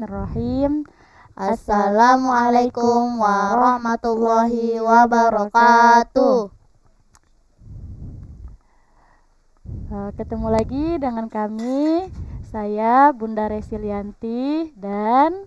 Bismillahirrahmanirrahim. Assalamualaikum warahmatullahi wabarakatuh. Ketemu lagi dengan kami, saya Bunda Resilianti dan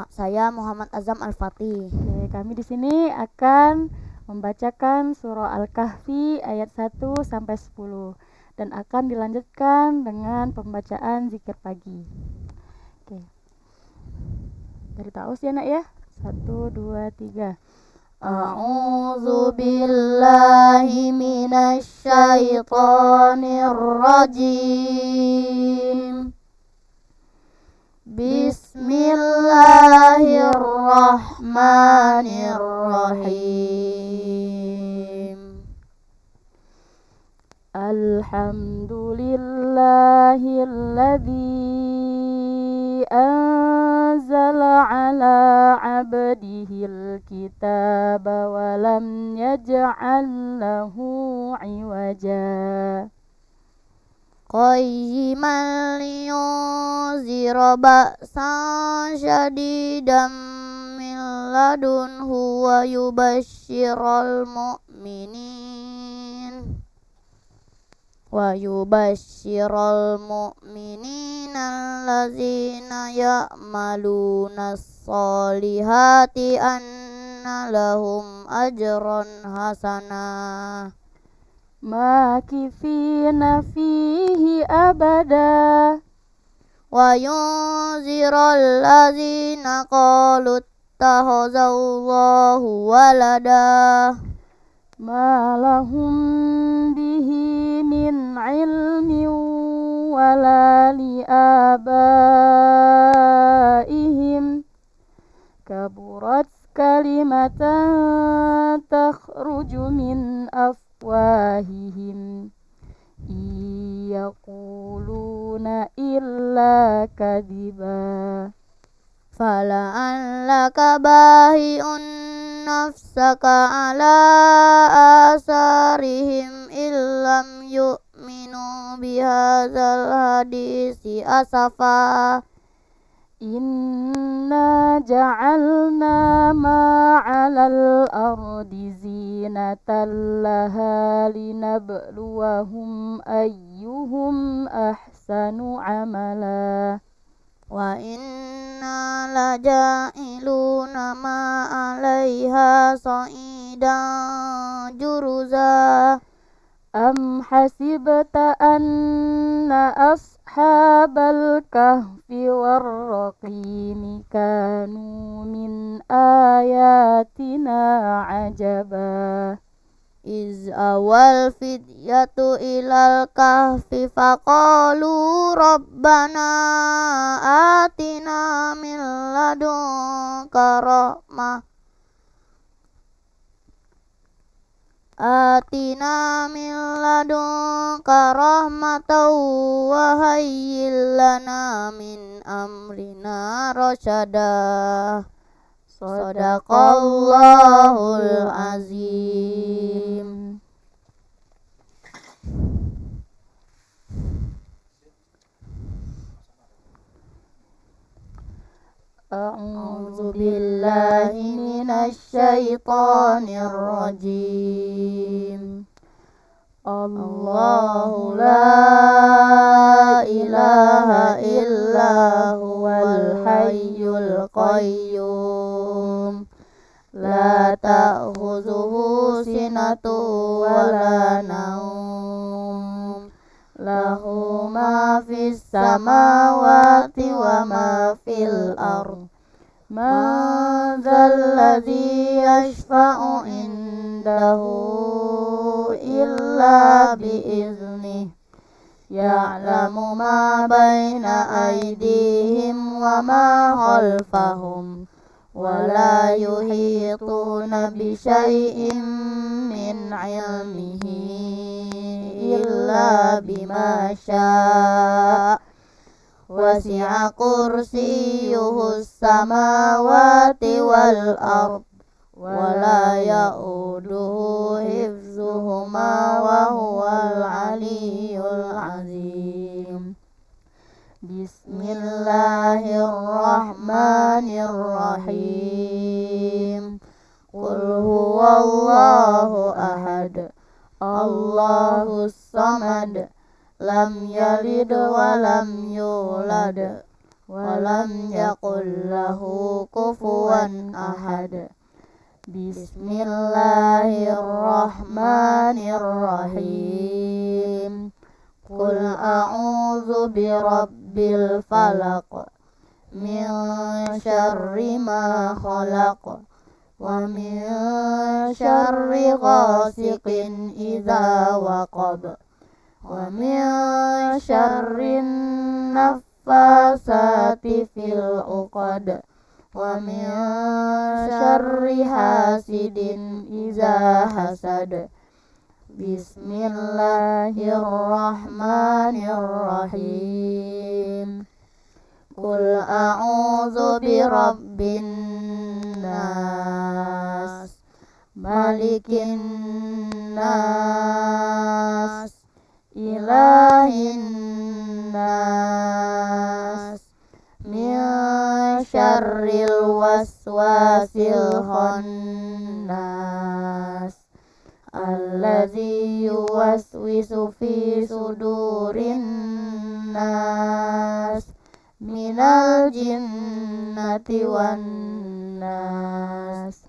Saya Muhammad Azam Al-Fatih. kami di sini akan membacakan surah Al-Kahfi ayat 1 sampai 10 dan akan dilanjutkan dengan pembacaan zikir pagi. Oke. Dari taus ya nak ya. 1 2 3. A'udzu billahi minasy syaithanir rajim. Bismillahirrahmanirrahim. Alhamdulillahilladzi anzala ala abdihil kitaba wa lam yaj'al lahu iwaja. Qayyiman liyunzira ba'san syadidan min ladunhu wa yubashshiral mu'minina allazina ya'maluna sholihati anna lahum ajran hasanah Makifina fihi abada. wa yunziral ladzina qalu ittakhazallahu walada Ma lahum bihi min ilmin wala li abaihim kaburat kalimatan takhruju min afwahihim yaquluna illa kadiba. fala'allaka bahi'un nafsaka ala asarihim illam yu'minu bihadzal hadisi asafa. Inna ja'alna ma'alal ardi zinatan laha linabluwahum ayyuhum ahsanu amala. Wa inna laja'iluna ma'alaiha sa'idan juruza. Am hasibta anna ashabal kahfi warraqimi kanu min ayatina ajaba. Iz awal fidyatu ilal kahfi faqalu rabbana atina min ladunka rahmah wa hayyi lana min amrina rasyada. Shadaqallahul azim. A'udzu billahi minasy syaithanir rajim. Allahu la ilaha illa huwal hayyul qayyum. La ta'khudhuhu sinatun wa la nawm. Lahu ma fis samawati wa ma fil ardh. Man dzalladzi yashfa'u indahu illa biiznih. Ya'lamu ma baina aydihim wa ma khalfahum. Wa la yuhituna bi syai'in min 'ilmihi illa bima syaa. Wasi'a kursiyyuhus samawati wal ardh wa la ya'uduhu hifdzuhuma wa huwal aliyyul azim. Bismillahirrahmanirrahim. Qul huwallahu ahad, Allahus samad, lam yalid wa lam yulad, wa lam yakul lahu kufuwan ahad. Bismillahirrahmanirrahim. Qul a'udzu birabbil falaq, min syarri ma khalaq, wa min syarri ghasiqin idza waqab, wa min syarrin naffasati fil 'uqad, wa min syarri hasidin idza hasad. Bismillahirrahmanirrahim. Qul a'udzu birabbin nas, malikin nas, ilahin nas, min syarril waswasil khannas, alladzi yuwaswisu fi sudurin nas, minal jinnati wan nas.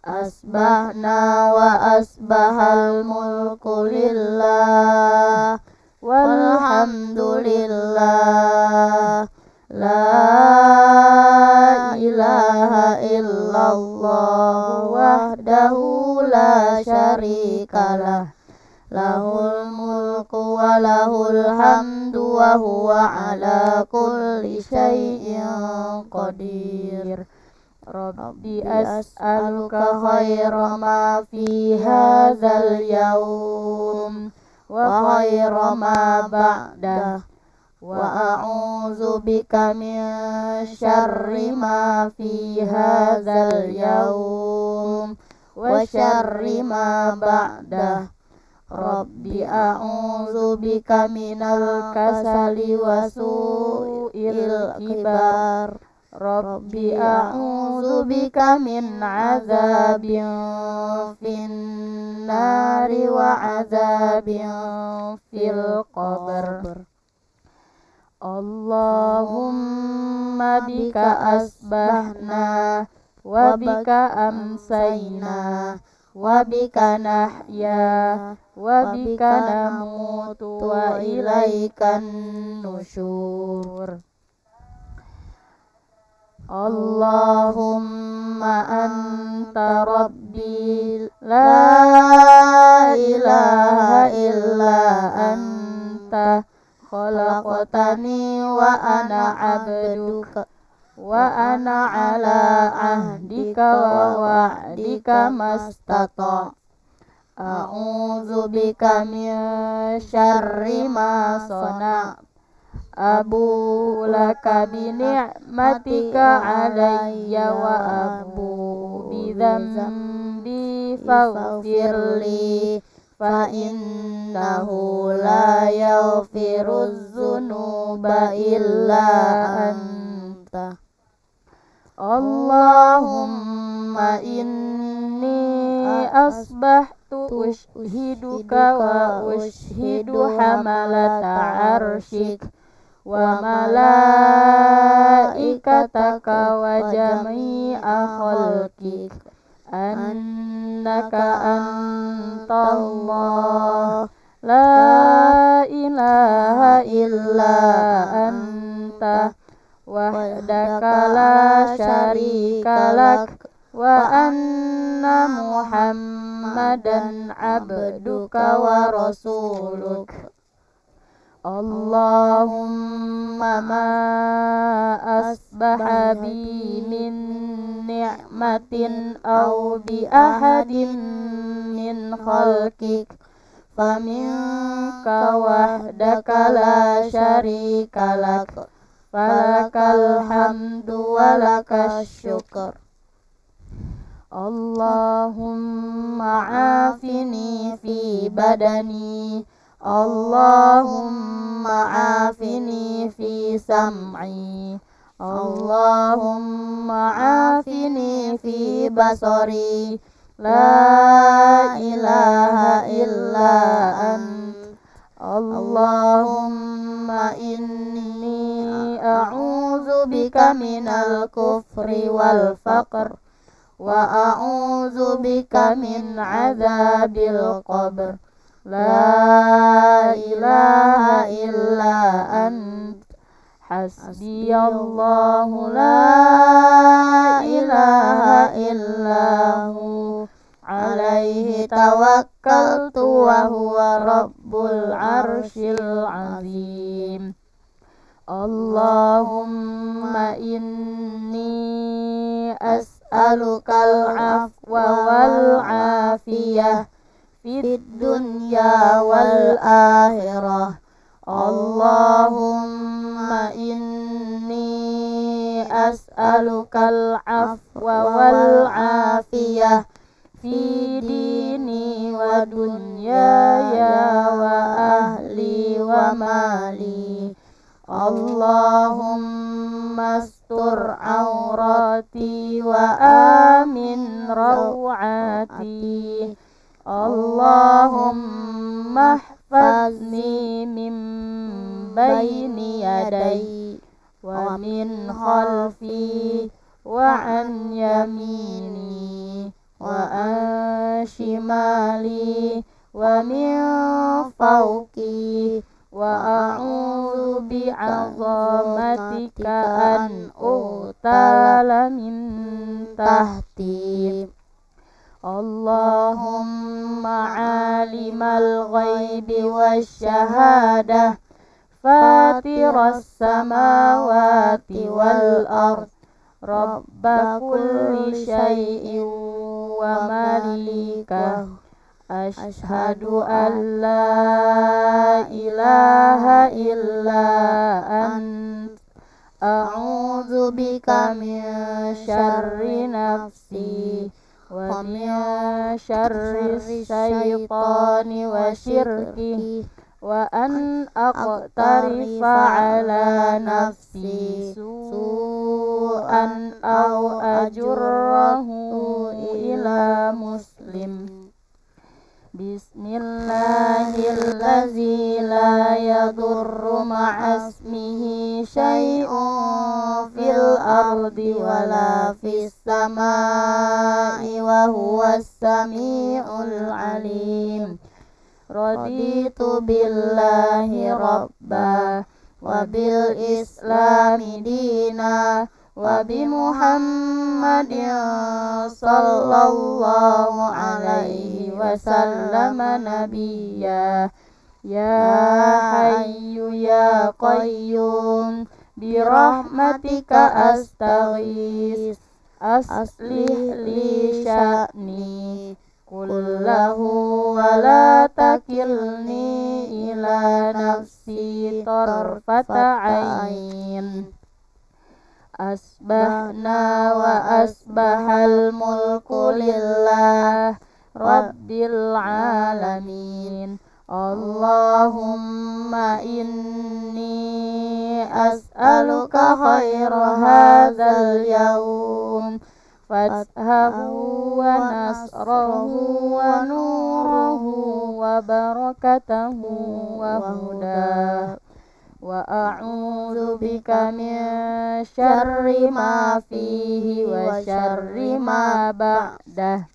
Asbahna wa asbahal mulku lillah, walhamdulillah, la ilaha illallah wahdahu la syarikalah, lahul mulku wa lahul hamdu wa huwa ala kulli syai'in qadir. Rabbi as'aluka khaira ma fi hadzal yaum wa khaira ma ba'dah, wa a'udzu bika min syarri ma fi hadzal yaum wa syarri ma ba'dah. Rabbi a'udzu bika minal kasali wa su'il kibar. Rabbi a'udzu bika min azabin finnari wa azabin fil qabr. Allahumma bika asbahna wa bika amsayna wa bika nahya wa bika namutu wa ilaikan nusyur. Allahumma anta rabbi la ilaha illa anta, khalaqtani wa ana abduka, wa ana ala ahdika wa wa'dika mastata'. A'udzu bika min syarri ma sana'tu, abu laka bi ni'matika alayya wa abu bi dzambi faghfirli, fa innahu la yaghfiruz dzunuba illa anta. Allahumma inni asbahtu ushiduka wa ushidu hamalata arsyik wa malaikataka wa jami'a khalqik annaka antallah la ilaha illa anta wahdaka la syarika lak wa anna muhammadan abduka wa rasuluk. Allahumma ma asbaha bi min ni'matin aw bi ahadin min khalqik faminka wahdaka la syarika lak, falakal hamdu walakas syukur. Allahumma afini fi badani Allahumma afini fi sam'i, Allahumma afini fi basari, la ilaha illa ant, Allahumma inni a'udzu bika minal kufri wal faqr, wa a'udzu bika min adzabil qabr, la ilaha illa ant, hasbiyallahu la ilaha illahu, alaihi tawakkaltu wa huwa rabbul arsyil azim. Allahumma inni as'alukal afwa wal afiyah fid dunya wal akhirah. Allahumma inni as'alukal afwa wal afiyah fi dini wa dunyaya wa ahli wa mali. Allahumma astur aurati wa amin rawati. Allahumma ihfazni min bayni yadai wa min khalfi wa an yamini wa an shimali wa min fawqi, wa a'udzu bi'azamatika an utala min tahti. Allahumma alimal ghaibi wasyahadah, fatiras samawati wal ard, rabba kulli syai'in wa malikah, ashhadu an la ilaha illa ant, a'udzu bika min syarri nafsi wa min syarri syaitani wa syirki, wa an aqtarifa ala nafsi su'an aw ajurrahu ila muslim. Bismillahillazi la yadurru ma'asmihi syai'un fil ardi wala fis samai wa huwas sami'ul alim. Raditu billahi rabba wa bil islami dina wa bi Muhammadin sallallahu alaihi wasallam nabiyya. Ya hayyu ya qayyum bi rahmatika astaghis, aslih li sya'ni kullahu wa la takilni ila nafsi tarfata ain. Asbahna wa asbahal mulku lillah rabbil alamin. Allahumma inni as'aluka khaira hadzal yawm, fathahu wa nasrahu wa nurahu wa barakatahu wa hudah, wa a'udzu bika min syarri ma fihi wa syarri ma ba'dah.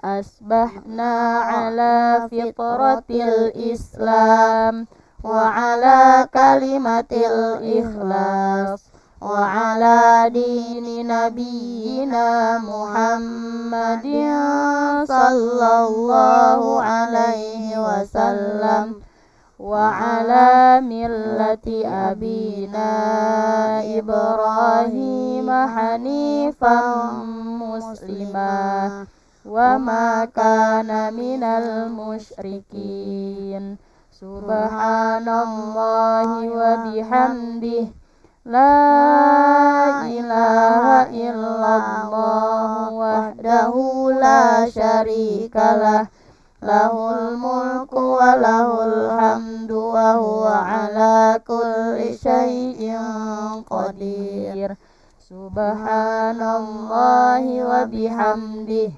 Asbahna ala fitratil Islam wa ala kalimatil ikhlas wa ala dini nabiyyina Muhammadin sallallahu alaihi wasallam wa ala millati abina Ibrahim hanifan muslimah wa ma kana minal musyrikin. Subhanallahi wa bihamdihi, la ilaha illallah wahdahu la syarikalah, lahul mulku wa takbir. Subhanallahi wa bihamdih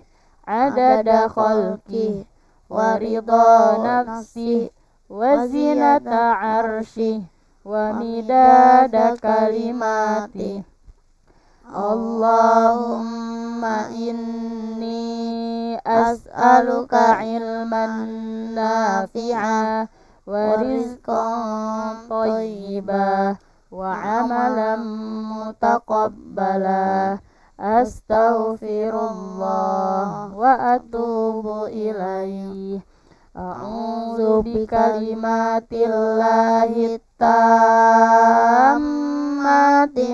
adada khalqih wa ridha nafsih wa zinata arsyih wa midada kalimatih. Allahumma inni as'aluka ilman nafi'a wa rizqan thayyibah wa amalan mutaqabbala. Astaghfirullah wa atubu ilaih. A'udzu bikalimatillahi tammati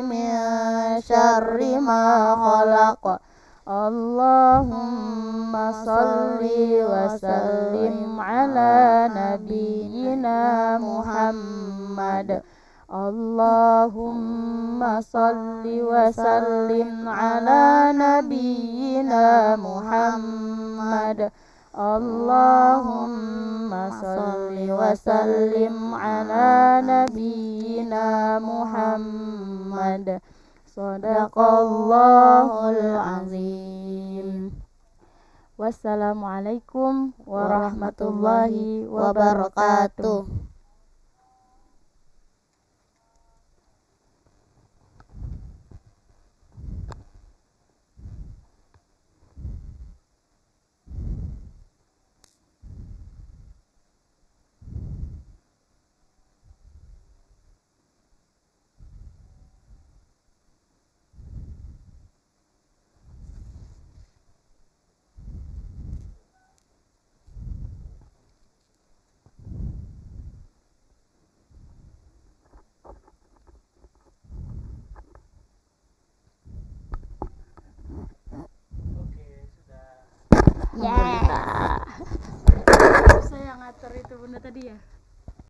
min syarri ma khalaq. Allahumma salli wa sallim ala nabiyyina Muhammad. Allahumma salli wa sallim ala nabiyyina Muhammad. Allahumma salli wa sallim ala nabiyyina Muhammad. Shadaqallahul azim. Wassalamualaikum warahmatullahi wabarakatuh. Saya ngatur itu bunda tadi ya.